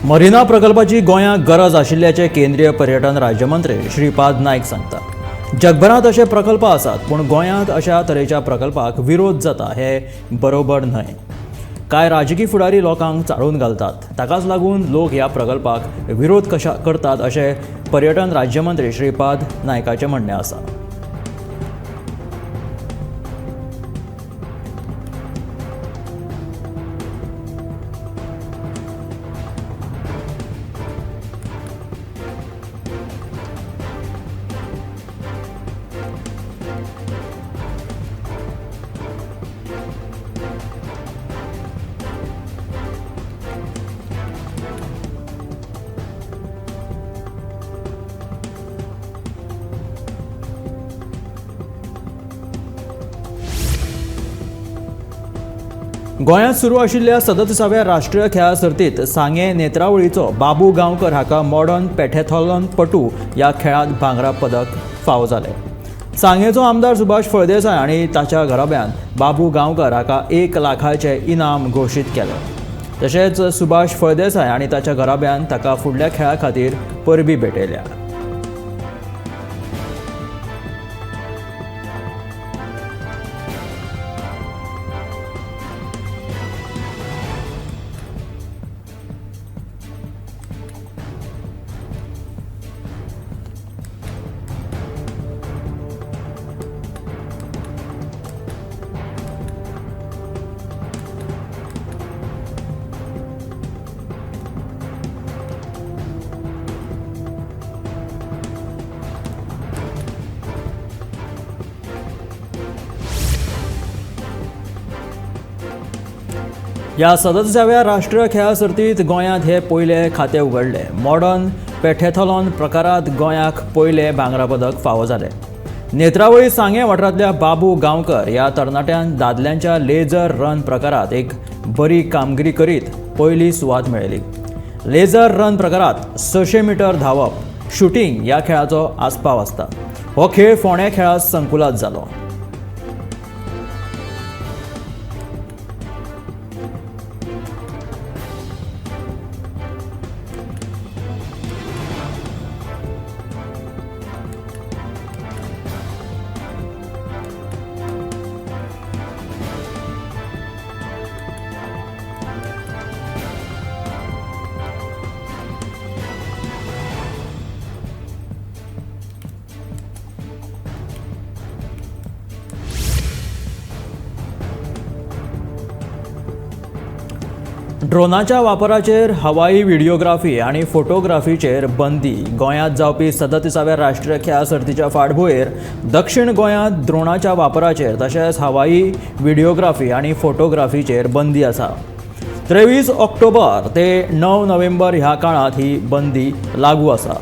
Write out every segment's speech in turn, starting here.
मरिना प्रकल्पाची गोंयांक गरज आशिल्ल्याचे केंद्रीय पर्यटन राज्यमंत्री श्रीपाद नायक सांगतात। जगभरात असे प्रकल्प आसात, पण गोंयांत अशा तरेच्या प्रकल्पाक विरोध जाता हे बरोबर न्हय। कांय राजकी फुडारी लोकांक चाळून घालतात, ताकाच लागून लोक ह्या प्रकल्पाक विरोध कशा करतात अशें पर्यटन राज्यमंत्री श्रीपाद नायकाचें म्हणणें आसा। गोंयांत सुरू आशिल्ल्या 37व्या राष्ट्रीय खेळां सर्तीत सांगे नेत्रावळीचो बाबू गांवकर हाका मॉडर्न पॅथेथॉलॉन पटू ह्या खेळांत भांगरा पदक फावो जालें। सांगेचो आमदार सुभाष फळदेसाय आनी ताच्या घराब्यान बाबू गांवकर हाका 1 लाखाचें इनाम घोशीत केलें। तशेंच सुभाष फळदेसाय आनी ताच्या घराब्यान ताका फुडल्या खेळा खातीर परबी भेटयल्या। ह्या 37व्या राष्ट्रीय खेळां सर्तीत गोंयांत हे पयले खातें उगडलें। मॉडर्न पॅथेथॉलॉन प्रकारांत गोंयाक पयले भांगरा पदक फावो जालें। नेत्रावळी सांगे वाठारांतल्या बाबू गांवकर ह्या तरणाट्यान दादल्यांच्या लेझर रन प्रकारांत एक बरी कामगिरी करीत पयली सुवात मेळयली। लेझर रन प्रकारांत 600 मीटर धांवप, शूटिंग ह्या खेळाचो आस्पाव आसता। हो खेळ फोंड्या खेळा संकुलांत जालो। ड्रोनाच्या वापराचेर हवाई व्हिडिओग्राफी आणि फोटोग्राफीचेर बंदी। गोंयांत जावपी 37व्या राष्ट्रीय खेळां सर्तीच्या फाटभुंयेर दक्षिण गोंयांत ड्रोनाच्या वापराचेर तशेंच हवाई व्हिडिओग्राफी आणि फोटोग्राफीचेर बंदी आसा। 23 ऑक्टोबर ते 9 नोव्हेंबर ह्या काळांत ही बंदी लागू आसा।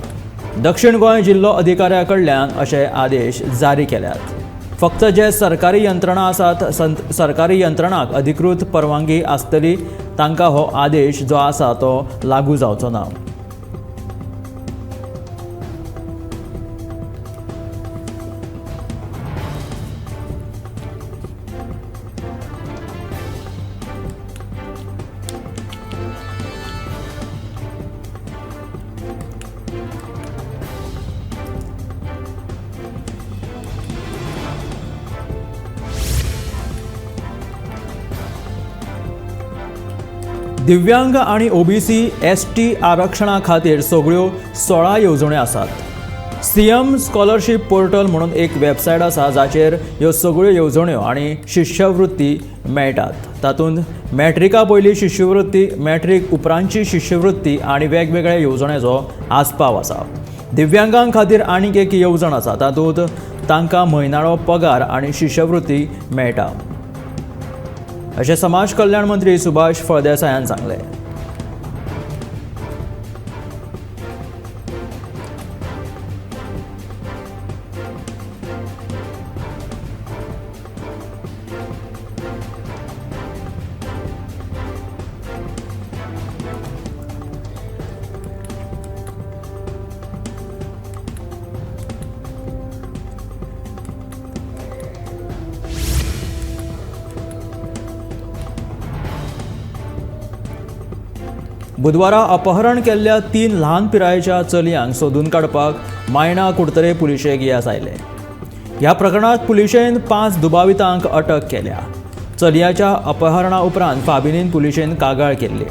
दक्षिण गोंय जिल्लो अधिकाऱ्या कडल्यान अशे आदेश जारी केल्यात। फक्त जे सरकारी यंत्रणा आसात, सरकारी यंत्रणाक अधिकृत परवानगी आसतली तांकां हो आदेश जो आसा तो लागू जावचो ना। दिव्यांग आणि ओबीसी एसटी आरक्षणा खातीर सगळ्यो 16 येवजण्यो आसात। सीएम स्कॉलरशिप पोर्टल म्हणून एक वेबसायट आसा जाचेर ह्यो सगळ्यो येवजण्यो आणि शिश्यवृत्ती मेळटात। तातूंत मॅट्रिका पयली शिश्यवृत्ती, मॅट्रिक उपरांतची शिश्यवृत्ती आणि वेगवेगळ्या येवजण्यांचो आस्पाव आसा। दिव्यांगां खातीर आनीक एक येवजण आसा, तातूंत तांकां म्हयनाळो पगार आणि शिश्यवृत्ती मेळटा अशें समाज कल्याण मंत्री सुभाष फळदेसायान सांगलें। बुधवारा अपहरण केल्ल्या 3 ल्हान पिरायेच्या चलयांक सोदून काडपाक मायणा कुडतरे पुलिशेक येस आयले. ह्या प्रकरणात पुलिशेन 5 दुबावितांक अटक केल्या. चलयाच्या अपहरणा उपरांत फाबिनीन पुलिशेन कागाळ केल्ली.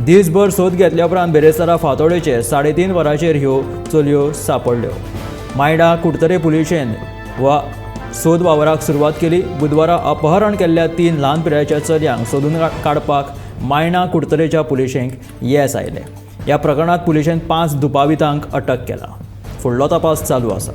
दिसभर सोद घेतल्या उपरांत बेरेस्तारा फांतोडेचेर 3.5 वरांचेर ह्यो चलयो सापडल्यो. मायडा कुडतरे पुलिशेन सोद वावराक सुरवात केली. बुधवारा अपहरण केल्ल्या 3 ल्हान पिरायेच्या चलयांक सोदून काडपाक मायणा कुडतरेच्या पुलिशेंक येस आयले. ह्या प्रकरणात पुलिशेन 5 दुबावितांक अटक केला. फुडलो तपास चालू आसा.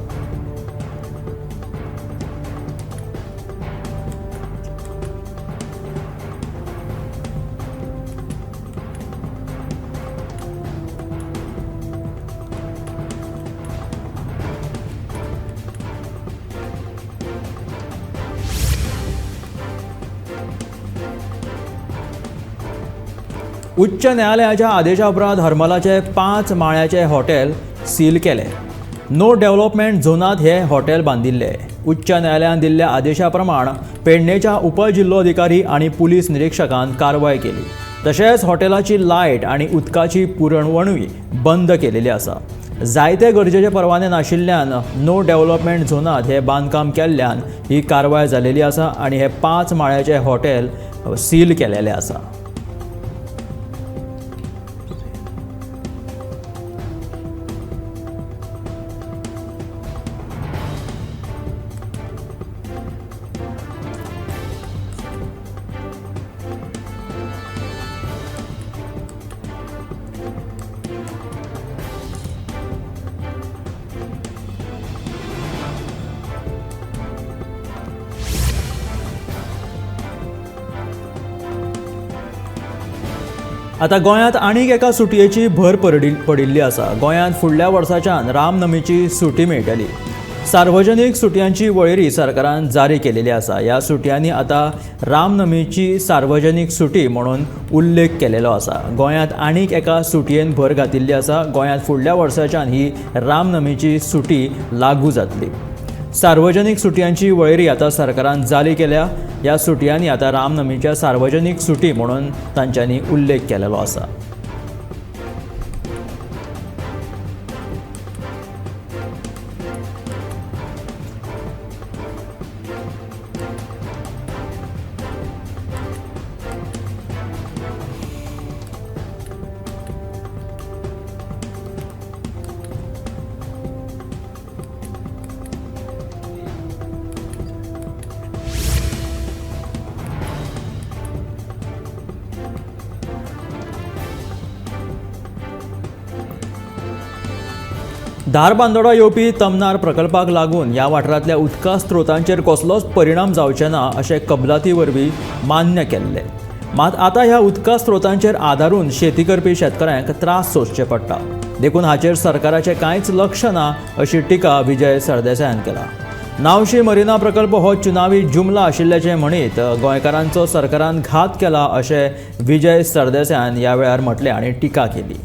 उच्च न्यायालयाच्या आदेशा उपरांत हरमलाचे 5 माळ्याचे हॉटेल सील केले. नो डेव्हलपमेंट झोनांत हे हॉटेल बांदिल्ले. उच्च न्यायालयान दिल्ल्या आदेशा प्रमाण पेडणेच्या उपजिल्लोधिकारी आनी पुलीस निरीक्षकान कारवाय केली. तशेंच हॉटेलाची लायट आनी उदकाची पुरवणूय बंद केलेली आसा. जायते गरजेचे परवाने नाशिल्ल्यान नो डेव्हलपमेंट झोनांत हे बांदकाम केल्ल्यान ही कारवाय जालेली आसा आनी हे 5 माळ्याचे हॉटेल सील केलेले आसा. आतां गोंयांत आनीक एका सुटयेची भर पडिल्ली आसा. गोंयांत फुडल्या वर्साच्यान रामनमीची सुटी मेळटली. सार्वजनीक सुटयांची वळेरी सरकारान जारी केलेली आसा. ह्या सुटयांनी आतां रामनमीची सार्वजनीक सुटी म्हणून उल्लेख केलेलो आसा. गोंयांत आनीक एका सुटयेन भर घातिल्ली आसा. गोंयांत फुडल्या वर्साच्यान ही रामनमीची सुटी लागू जातली. सार्वजनीक सुटयांची वळेरी आतां सरकारान जारी केल्या. ह्या सुटयांनी आतां रामनमीच्या सार्वजनीक सुटी म्हणून तांच्यांनी उल्लेख केलेलो आसा. धारबांदोडा येवपी तमनार प्रकल्पाक लागून ह्या वाठारांतल्या उदका स्त्रोतांचेर कसलोच परिणाम जावचे ना अशें कबलाती वरवीं मान्य केल्लें. मात आतां ह्या उदका स्त्रोतांचेर आदारून शेती करपी शेतकऱ्यांक त्रास सोंसचे पडटा. देखून हाचेर सरकाराचें कांयच लक्ष ना अशी टिका विजय सरदेसायान केला. नावशी मरिना प्रकल्प हो चुनावी जुमला आशिल्ल्याचें म्हणीत गोंयकारांचो सरकारान घात केला अशें विजय सरदेसायान ह्या वेळार म्हटलें आनी टिका केली.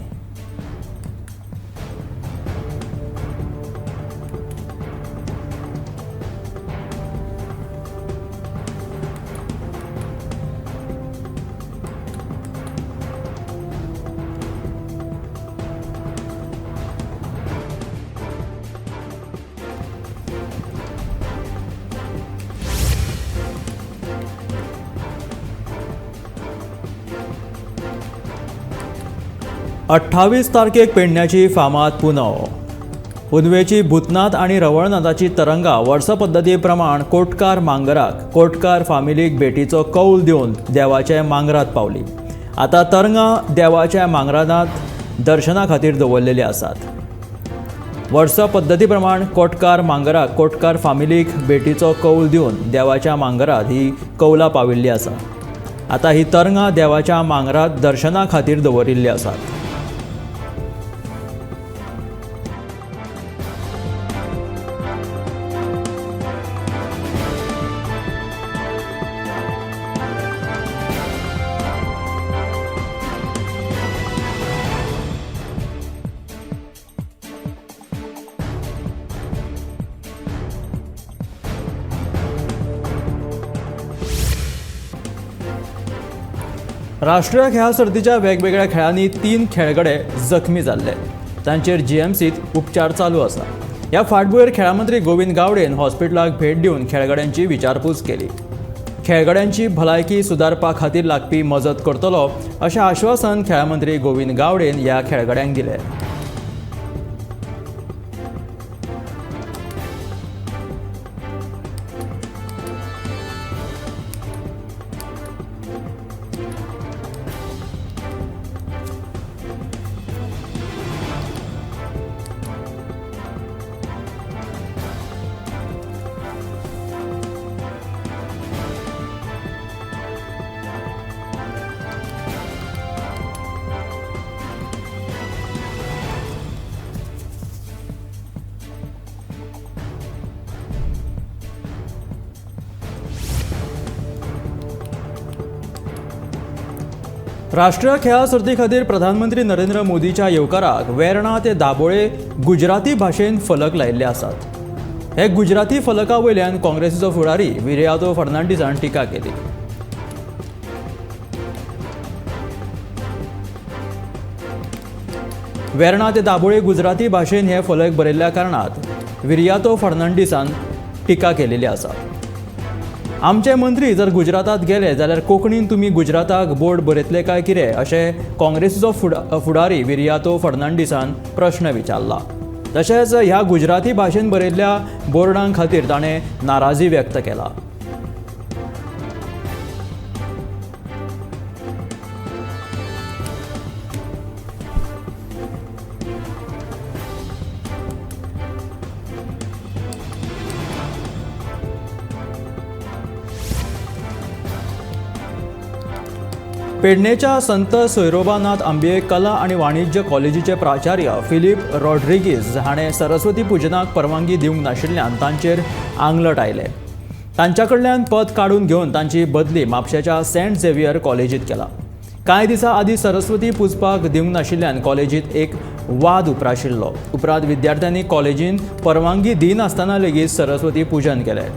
अठ्ठावीस तारखेक पेडण्याची फामाद पुनव. पुनवेची भूतनाथ आनी रवळनाथाची तरंगा वर्सा पद्दती प्रमाण कोटकार मांगराक कोटकार फामिलीक भेटीचो कौल दिवन देवाचे मांगरात पावली. आतां तरंगा देवाच्या मांगरानात दर्शना खातीर दवरलेली आसात. वर्सा पद्दती प्रमाण कोटकार मांगराक कोटकार फामिलीक भेटीचो कौल दिवन देवाच्या मांगरात ही कौलां पाविल्ली आसा. आतां ही तरंगा देवाच्या मांगरात दर्शना खातीर दवरिल्ली आसात. राष्ट्रीय खेळा सर्तीच्या वेगवेगळ्या खेळांनी 3 खेळगडे जखमी जाल्ले. तांचेर जीएमसीत उपचार चालू आसा. ह्या फाटभुंयेर खेळा मंत्री गोविंद गावडेन हॉस्पिटलाक भेट दिवन खेळगड्यांची विचारपूस केली. खेळगड्यांची भलायकी सुदारपा खातीर लागपी मजत करतलो अशें आश्वासन खेळा मंत्री गोविंद गावडेन ह्या खेळगड्यांक दिलें. राष्ट्रीय खेळा सर्ती खातीर प्रधानमंत्री नरेंद्र मोदीच्या येवकाराक वेर्णा ते दाबोळे गुजराती भाशेन फलक लायिल्ले आसात. हे गुजराती फलका वयल्यान काँग्रेसीचो फुडारी विरयातो फर्नांडीसान टिका केली. वेर्णा ते दाबोळे गुजराती भाशेन हे फलक बरयल्ल्या कारणात विरयातो फर्नांडीसान टिका केलेली आसा. आमचे मंत्री जर गुजरातात गेले जाल्यार कोंकणीन तुमी गुजराताक बोर्ड बरयतले काय कितें अशें काँग्रेसीचो फुडारी विरयातो फर्नांडीसान प्रश्न विचारला. तशेंच ह्या गुजराती भाशेन बरयल्ल्या बोर्डां खातीर ताणें नाराजी व्यक्त केला. पेडणेच्या संत सोयरोबानाथ आंबे कला आणि वाणिज्य कॉलेजीचे प्राचार्य फिलिप रॉड्रिगीज हाणें सरस्वती पुजनाक परवानगी दिवंक नाशिल्ल्यान तांचेर आंगलट आयले. तांच्या कडल्यान पद काडून घेवन तांची बदली म्हापशेच्या सेंट झेवियर कॉलेजीत केला. कांय दिसां आदीं सरस्वती पुजपाक दिवंक नाशिल्ल्यान कॉलेजीत एक वाद उप्राशिल्लो. उपरांत विद्यार्थ्यांनी कॉलेजीन परवानगी दिनासतना लेगीत सरस्वती पुजन केलें.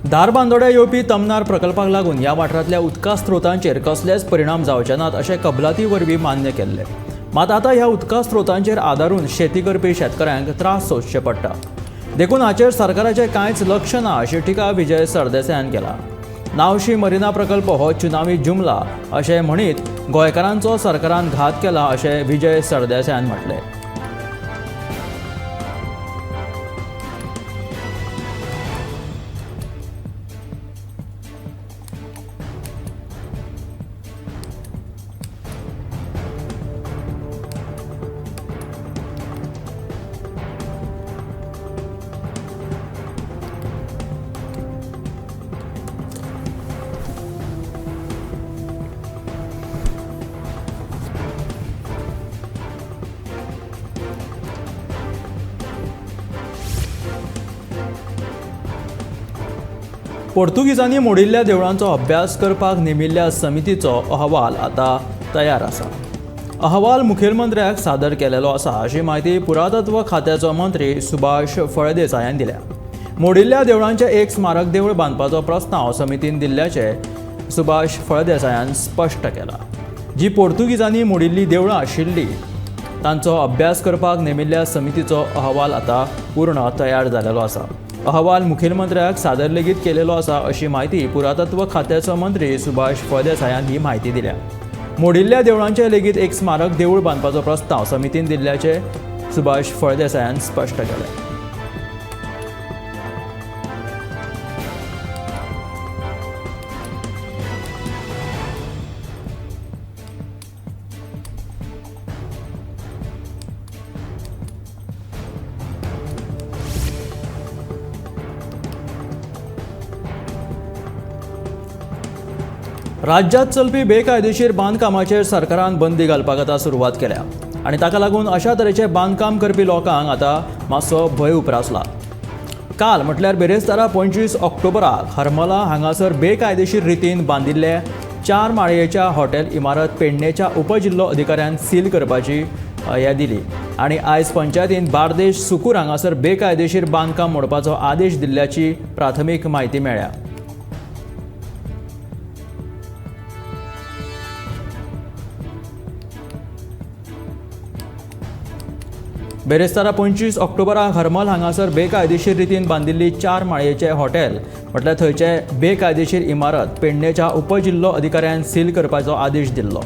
दारबांदोड्या येवपी तमनार प्रकल्पाक लागून ह्या वाठारांतल्या उदका स्त्रोतांचेर कसलेच परिणाम जावचे नात अशें कबलाती वरवीं मान्य केल्लें. मात आतां ह्या उदका स्त्रोतांचेर आदारून शेती करपी शेतकऱ्यांक त्रास सोंसचे पडटा. देखून हाचेर सरकाराचें कांयच लक्ष ना अशी टिका विजय सरदेसायान केला. नावशी मरिना प्रकल्प हो चुनावी जुमला अशें म्हणीत गोंयकारांचो सरकारान घात केला अशें विजय सरदेसायान म्हटलें. पोर्तुगीजांनी मोडिल्ल्या देवळांचो अभ्यास करपाक नेमिल्ल्या समितीचो अहवाल आतां तयार आसा. अहवाल मुखेलमंत्र्याक सादर केलेलो आसा अशी माहिती पुरातत्व खात्याचो मंत्री सुभाष फळदेसायान दिल्या. मोडिल्ल्या देवळांचें एक स्मारक देवूळ बांदपाचो प्रस्ताव समितीन दिल्ल्याचे सुभाष फळदेसायान स्पश्ट केला. जी पोर्तुगीजांनी मोडिल्लीं देवळां आशिल्लीं तांचो अभ्यास करपाक नेमिल्ल्या समितीचो अहवाल आतां पूर्ण तयार जालेलो आसा. अहवाल मुखेलमंत्र्याक सादर लेगीत केलेलो आसा अशी माहिती पुरातत्व खात्याचो मंत्री सुभाष फळदेसायान ही माहिती दिल्या. मोडिल्ल्या देवळांचे लेगीत एक स्मारक देवूळ बांदपाचो प्रस्ताव समितीन दिल्ल्याचे सुभाष फळदेसायान स्पश्ट केलें. राज्यात चलपी बेकायदेशीर बांदकामाचेर सरकारान बंदी घालपाक आतां सुरवात केल्या आनी ताका लागून अशा तरेचे बांदकाम करपी लोकांक आतां मातसो भंय उप्रासला। काल म्हटल्यार बेरेस्तारा 25 ऑक्टोबराक हरमला हांगासर बेकायदेशीर रितीन बांदिल्ले 4 माळयेच्या हॉटेल इमारत पेडणेच्या उपजिल्लो अधिकाऱ्यान सील करपाची दिली आनी आयज पंचायतीन बार्देश सुकूर हांगासर बेकायदेशीर बांदकाम मोडपाचो आदेश दिल्ल्याची प्राथमीक म्हायती मेळ्ळ्या। बेरेस्तारा 25 ऑक्टोबराक हरमल हांगासर बेकायदेशीर रितीन बांदिल्ली 4 माळयेचे हॉटेल म्हटल्यार थंयचे बेकायदेशीर इमारत पेडणेच्या उपजिल्लो अधिकाऱ्यान सील करपाचो आदेश दिल्लो।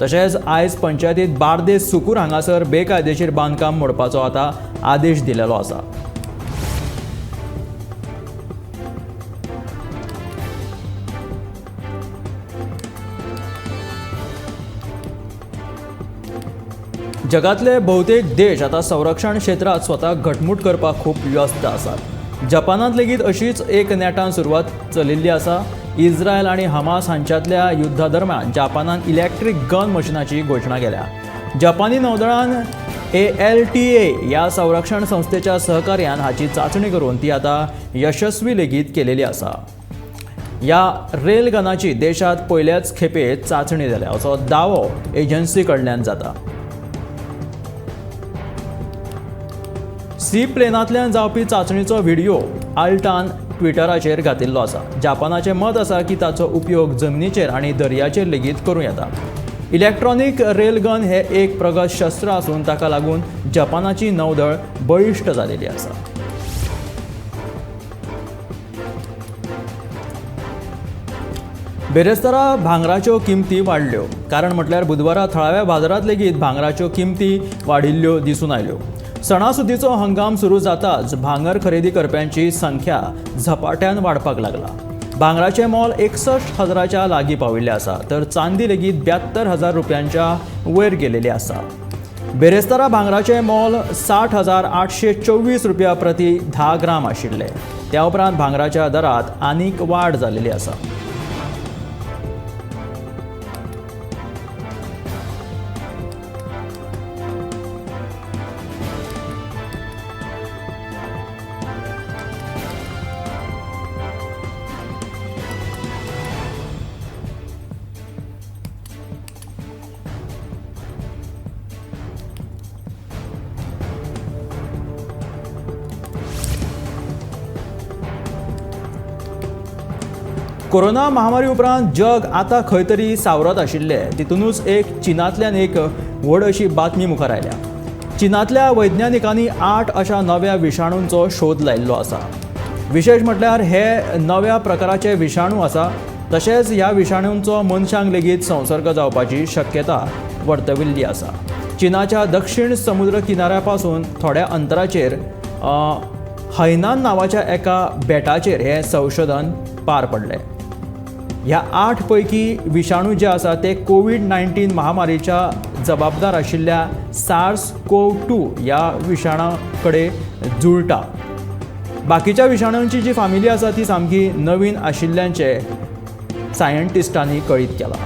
तशेंच आयज पंचायतीत बार्देश सुकूर हांगासर बेकायदेशीर बांदकाम मोडपाचो आतां आदेश दिलेलो आसा। जगातले बहुतेक देश आता संरक्षण क्षेत्रात स्वता घटमूट करपाक खूप व्यस्त आसात। जपानांत लेगीत अशीच एक नेटान सुरवात चलिल्ली आसा। इस्रायल आनी हमास हांच्यातल्या युद्धा दरम्यान जपानान इलेक्ट्रीक गन मशिनाची घोशणा केल्या। जपानी नौदळान ALTA ह्या संरक्षण संस्थेच्या सहकार्यान हाची चाचणी करून ती आता यशस्वी लेगीत केलेली आसा। ह्या रेल गनाची देशात पयल्याच खेपे चाचणी जाल्या असो दावो एजन्सी कडल्यान जाता। सी प्लेनांतल्यान जावपी चाचणीचो व्हिडिओ आल्टान ट्विटराचेर घातिल्लो आसा। जपानाचें मत आसा की ताचो उपयोग जमनीचेर आनी दर्याचेर लेगीत करूं येता। इलेक्ट्रॉनिक रेलगन हे एक प्रगत शस्त्र आसून ताका लागून जपानाची नौदळ बळिश्ट जालेली आसा। बेरेस्तारा भांगराच्यो किंमती वाडल्यो। कारण म्हटल्यार बुधवारा थळाव्या बाजारात लेगीत भांगराच्यो किंमती वाडिल्ल्यो दिसून आयल्यो। सणासुदीचो हंगाम सुरू जाताच भांगर खरेदी करप्यांची संख्या झपाट्यान वाडपाक लागला। भांगराचें मोल 61,000च्या लागीं पाविल्लें आसा तर चांदी लेगीत 72,000 रुपयांच्या वयर गेलेली आसा। बेरेस्तारा भांगराचें मोल 60,824 रुपया प्रति 10 ग्राम आशिल्लें। त्या उपरांत भांगराच्या दरात आनीक वाड जाल्ली आसा। कोरोना महामारी उपरांत जग आता खंय तरी सावरत आशिल्लें तितूनच एक चीनांतल्यान एक व्हड अशी बातमी मुखार आयल्या। चीनांतल्या वैज्ञानिकांनी 8 अशा नव्या विशाणूंचो शोध लायिल्लो आसा। विशेष म्हटल्यार हे नव्या प्रकाराचे विशाणू आसा। तशेंच ह्या विशाणूंचो मनशांक लेगीत संसर्ग जावपाची शक्यता वर्तविल्ली आसा। चीनाच्या दक्षिण समुद्र किनाऱ्यापासून थोड्या अंतराचेर हैनान नांवाच्या एका बेटाचेर हे संशोधन पार पडलें। ह्या 8 पैकी विशाणू जे आसा ते कोविड-19 महामारीच्या जबाबदार आशिल्ल्या SARS-CoV-2 ह्या विशाणा कडेन जुळटा। बाकीच्या विशाणूंची जी फामिली आसा ती सामकी नवीन आशिल्ल्याचे सायंटिस्टांनी कळीत केला।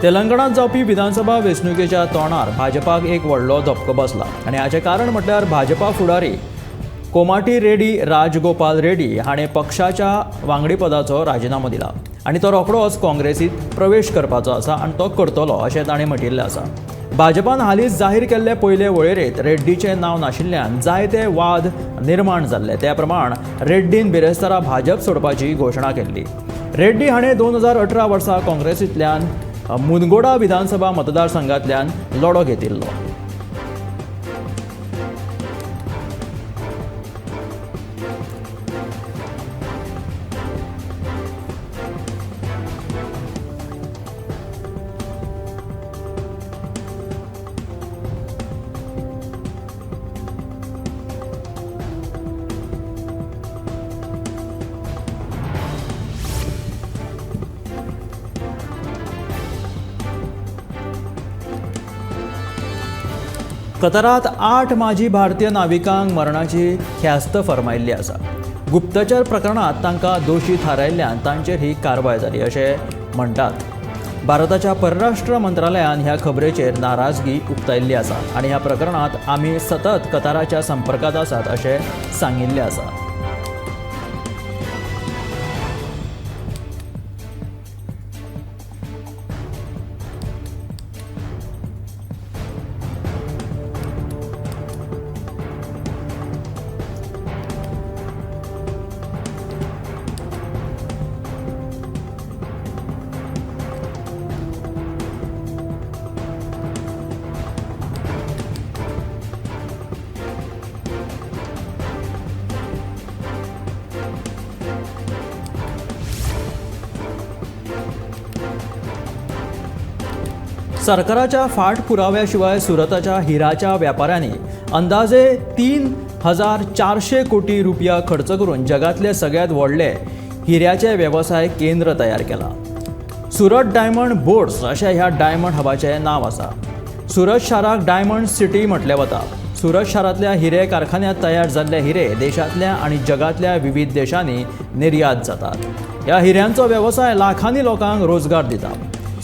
तेलंगणात जावपी विधानसभा वेंचणुकेच्या तोंडार भाजपाक एक व्हडलो धपको बसला आनी हाचें कारण म्हटल्यार भाजपा फुडारी कोमाटी रेड्डी राजगोपाल रेड्डी हाणें पक्षाच्या वांगडीपदाचो राजिनामो दिला आनी तो रोखडोच काँग्रेसीत प्रवेश करपाचो आसा आनी तो करतलो अशें ताणें म्हटिल्लें आसा। भाजपान हालींच जाहीर केल्ले पयले वळेरेंत रेड्डीचें नांव नाशिल्ल्यान जायते वाद निर्माण जाल्ले। त्या प्रमाण रेड्डीन बेरेस्तारा भाजप सोडपाची घोशणा केल्ली। रेड्डी हाणें 2018 वर्सा काँग्रेसींतल्यान मुनगोडा विधानसभा मतदारसंघांतल्यान लढो घेतिल्लो। कतारात 8 माजी भारतीय नाविकांक मरणाची ख्यास्त फर्मायिल्ली आसा. गुप्तचर प्रकरणात तांकां दोशी थारायिल्ल्यान तांचेर ही कारवाय जाली अशें म्हणटात. भारताच्या परराष्ट्र मंत्रालयान ह्या खबरेचेर नाराजगी उक्तायिल्ली आसा आनी ह्या प्रकरणात आमी सतत कताराच्या संपर्कात आसात अशें सांगिल्लें आसा. सरकाराच्या फाटपुराव्याशिवाय सुरताच्या हिराच्या व्यापाऱ्यांनी अंदाजे 3,400 कोटी रुपया खर्च करून जगातले सगळ्यात व्हडले हिऱ्याचे वेवसाय केंद्र तयार केला. सुरत डायमंड बोर्ड्स अशें ह्या डायमंड हबाचें नांव आसा. सुरत शाराक डायमंड सिटी म्हटलें वता. सुरत शारांतल्या हिरे कारखान्यांत तयार जाल्ले हिरे देशांतल्या आनी जगातल्या विविध देशांनी निर्यात जातात. ह्या हिऱ्यांचो वेवसाय लाखांनी लोकांक रोजगार दिता.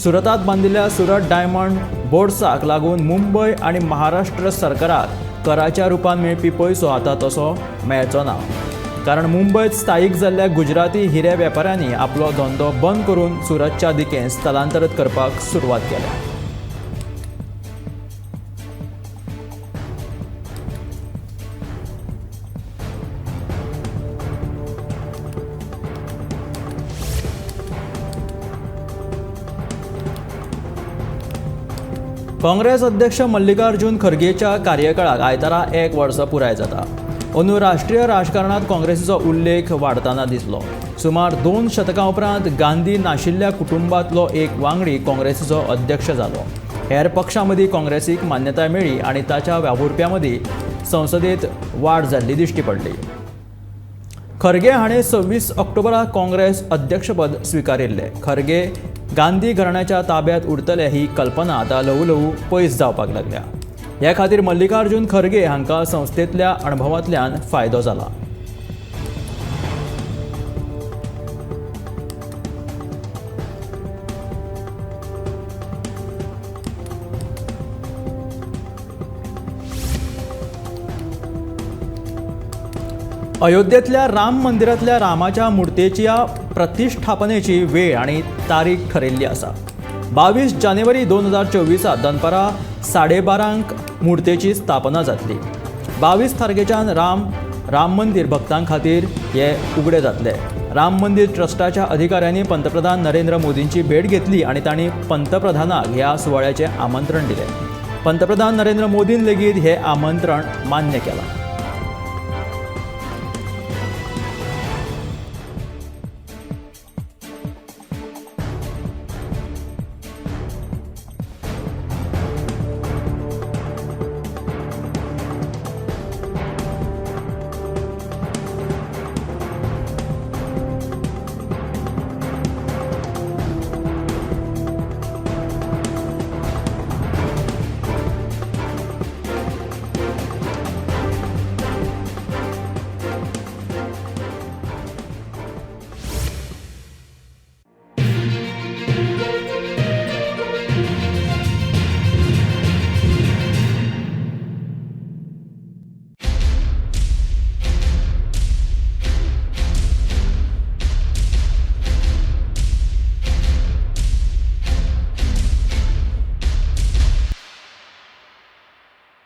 सुरतात बांदिल्ल्या सुरत डायमंड बोर्ड्साक लागून मुंबय आनी महाराष्ट्र सरकाराक कराच्या रुपान मेळपी पयसो आतां तसो मेळचो ना. कारण मुंबयत स्थायीक जाल्ल्या गुजराती हिरे वेपाऱ्यांनी आपलो धंदो बंद करून सुरतच्या दिकेन स्थलांतरीत करपाक सुरवात केल्या. काँग्रेस अध्यक्ष मल्लिकार्जुन खरगेच्या कार्यकाळाक आयतारा 1 वर्स पुराय जाता. अंदू राष्ट्रीय राजकारणात काँग्रेसीचो उल्लेख वाडताना दिसलो. सुमार 2 शतकां उपरांत गांधी नाशिल्ल्या कुटुंबांतलो एक वांगडी काँग्रेसीचो अध्यक्ष जालो. हेर पक्षां मदीं काँग्रेसीक मान्यताय मेळ्ळी आनी ताच्या वावुरप्यां मदीं संसदेत वाड जाल्ली दिश्टी पडली. खरगे हाणें 26 ऑक्टोबराक काँग्रेस अध्यक्षपद स्विकारिल्लें. खरगे गांधी घराण्याच्या ताब्यात उरतले ही कल्पना आतां ल्हवू ल्हवू पयस जावपाक लागल्या. ह्या खातीर मल्लिकार्जुन खरगे हांकां संस्थेंतल्या अणभवांतल्यान फायदो जाला. अयोध्येतल्या राम मंदिरांतल्या रामाच्या मुर्तेच्या प्रतिश्ठापनेची वेळ आनी तारीख ठरिल्ली आसा. 22 जानेवारी 2024 दनपारां 12:30 मुर्तेची स्थापना जातली. 22 तारखेच्यान राम मंदिर भक्तां खातीर हे उगडे जातले. राम मंदिर ट्रस्टाच्या अधिकाऱ्यांनी पंतप्रधान नरेंद्र मोदींची भेट घेतली आनी तांणी पंतप्रधानाक ह्या सुवाळ्याचें आमंत्रण दिलें. पंतप्रधान नरेंद्र मोदीन लेगीत हें आमंत्रण मान्य केलां.